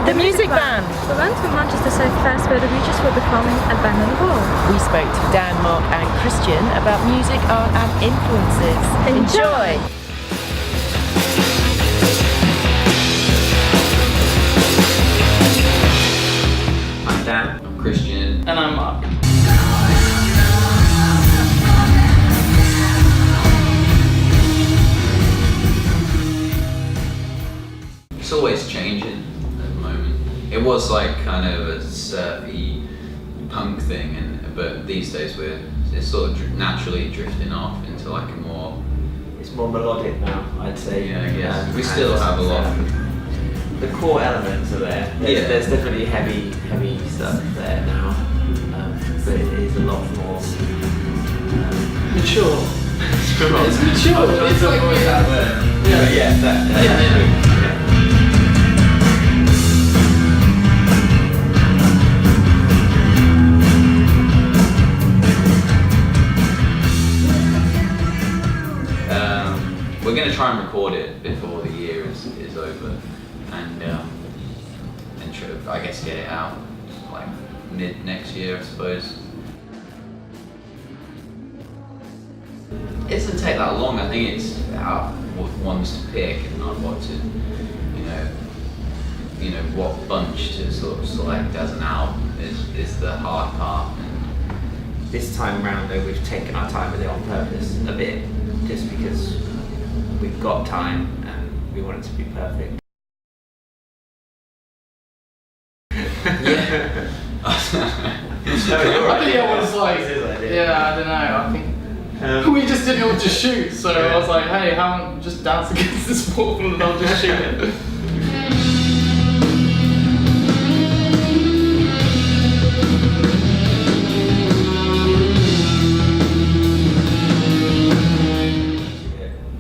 The music van. The band from Manchester Psych Fest where the Wytches were performing at Band on the Wall. We spoke to Dan, Mark and Christian about music, art and influences. Enjoy! I'm Dan. I'm Christian. And I'm Mark. It's always changing at the moment. It was like kind of a surfy punk thing, but these days it's sort of naturally drifting off into like a more. It's more melodic now, I'd say. Yeah, I guess. We still have a lot. The core elements are there. There's definitely heavy stuff there now, but it is a lot more Mature. It's mature. It's like that word. Yeah. We're going to try and record it before the year is over, and I guess get it out like mid next year, I suppose. It doesn't take that long. I think it's how ones to pick and not what to, what bunch to sort of select as an album is the hard part. This time round though, we've taken our time with it on purpose a bit, just because we've got time and we want it to be perfect. Yeah. I think it was like, yeah, I don't know, I think we just didn't know what to shoot, so I was like, hey, how about just dance against this wall and I'll just shoot it.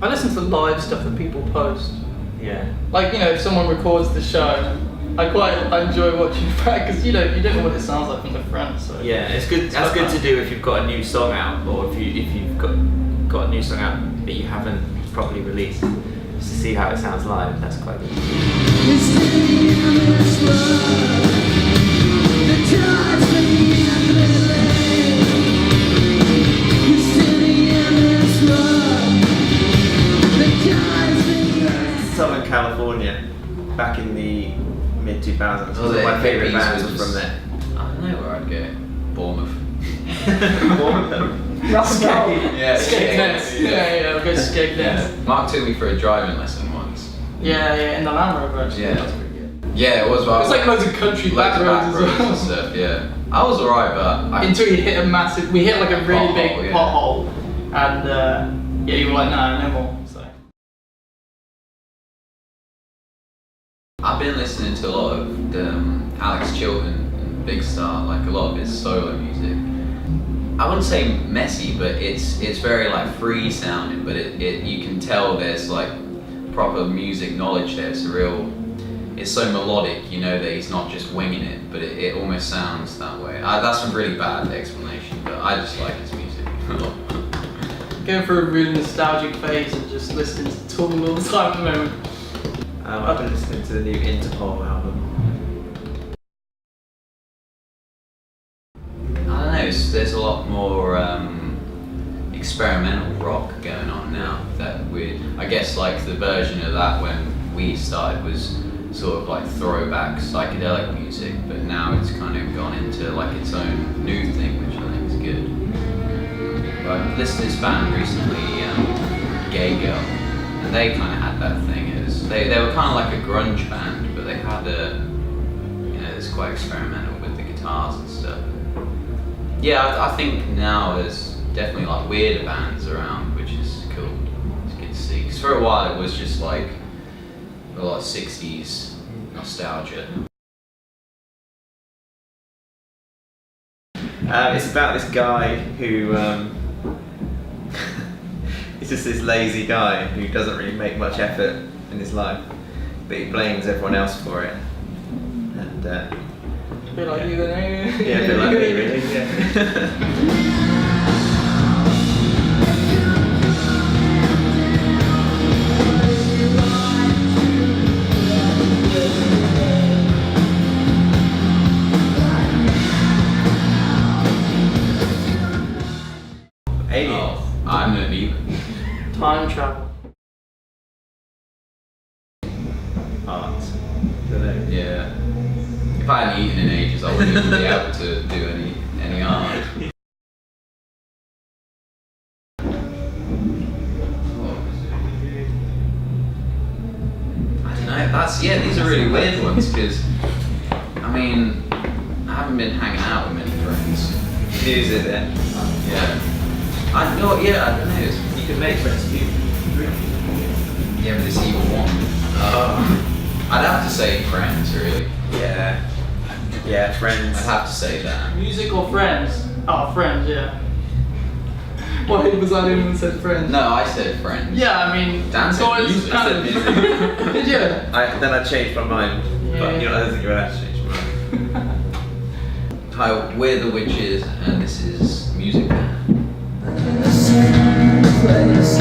I listen to live stuff that people post. Yeah. Like, if someone records the show, I enjoy watching it back because you don't know what it sounds like from the front. So yeah, it's good. That's good to do if you've got a new song out, or if you've got a new song out that you haven't properly released, just to see how it sounds live. That's quite good. Southern California, back in the mid 2000s. Oh, my favourite bands were from there. I don't know where I'd go. Bournemouth. Yeah, Skegness. Yeah, we'll go Skegness. Mark took me for a driving lesson once. Yeah, in the Land Rover actually. Yeah. That's pretty good. Yeah, it was. It was like loads of country back roads as well. And stuff. Yeah, I was alright, but until you hit we hit like a really big yeah. pothole, and you were like, nah, no more. So. I've been listening to a lot of Alex Chilton and Big Star, like a lot of his solo music. I wouldn't say messy, but it's very like free sounding, but you can tell there's like proper music knowledge there. It's so melodic, that he's not just winging it, but it almost sounds that way. That's a really bad explanation, but I just like his music a lot. Going through a really nostalgic phase and just listening to Tool all the time at the moment. I've been listening to the new Interpol album. I don't know, there's a lot more experimental rock going on now. I guess like the version of that when we started was sort of like throwback psychedelic music, but now it's kind of gone into like its own new thing, which I think is good. But I listened to this band recently, Gay Girl, and they kind of had that thing. They were kind of like a grunge band, but they had it's quite experimental with the guitars and stuff. Yeah, I think now there's definitely like weirder bands around, which is cool. It's good to see. Because for a while it was just like a lot of 60s nostalgia. It's about this guy who he's just this lazy guy who doesn't really make much effort in his life, but he blames everyone else for it. And a bit like you, then. Yeah, a bit like me, really. Yeah. art. Don't know. Yeah. If I hadn't eaten in ages, I wouldn't even be able to do any art. I don't know. These are really weird ones because, I mean, I haven't been hanging out with many friends. Music then. Yeah. I don't know. You can make friends if you drink. Yeah, but it's evil one. I'd have to say friends, really. Yeah. Yeah, friends. I'd have to say that. Music or friends? Oh, friends, yeah. Why was I the one who said friends? No, I said friends. Yeah, I mean, Dan said so it's music. kind I of. said music. Did you? Then I changed my mind. But Yeah. I don't think you're allowed to change your mind. Hi, we're the Wytches, and this is Music. Place